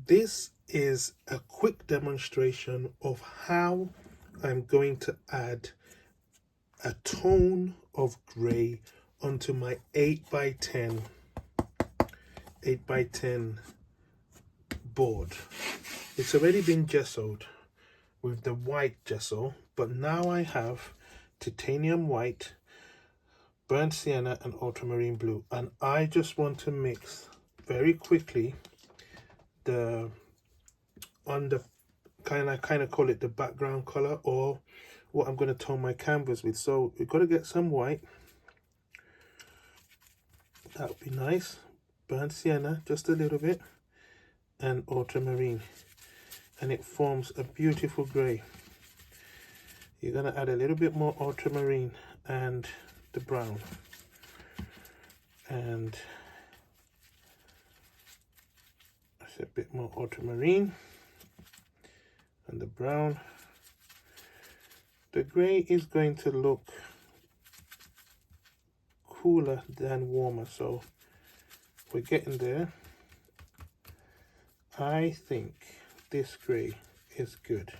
this is a quick demonstration of how I'm going to add a tone of grey onto my 8x10 board. It's already been gessoed with the white gesso, but now I have titanium white, burnt sienna and ultramarine blue, and I just want to mix very quickly the kind of call it the background color, or what I'm going to tone my canvas with. So we've got to get some white. That would be nice. Burnt sienna, just a little bit, and ultramarine, and it forms a beautiful grey. You're going to add a little bit more ultramarine and the brown, and a bit more ultramarine and the brown. The grey is going to look cooler than warmer, so we're getting there. I think this grey is good.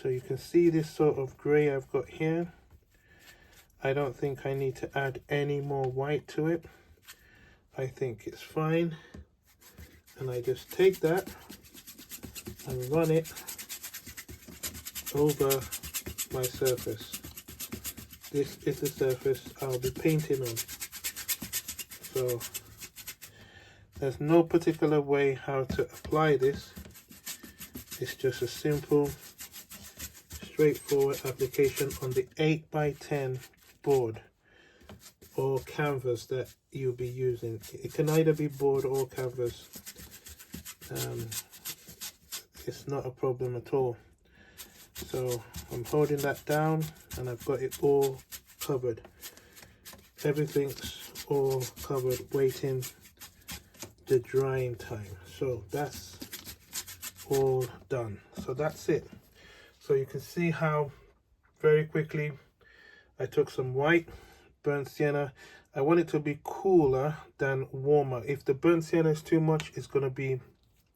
So you can see this sort of grey I've got here. I don't think I need to add any more white to it. I think it's fine. And I just take that and run it over my surface. This is the surface I'll be painting on. So there's no particular way how to apply this. It's just a simple, straightforward application on the 8x10 board or canvas that you'll be using. It can either be board or canvas. It's not a problem at all. So I'm holding that down and I've got it all covered. Everything's all covered, waiting the drying time. So that's all done. So that's it. So you can see how very quickly I took some white, burnt sienna. I want it to be cooler than warmer. If the burnt sienna is too much, it's going to be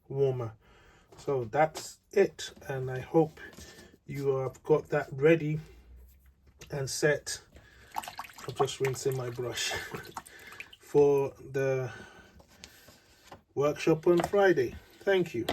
warmer. So that's it, and I hope you have got that ready and set. I'm just rinsing my brush for the workshop on Friday. Thank you.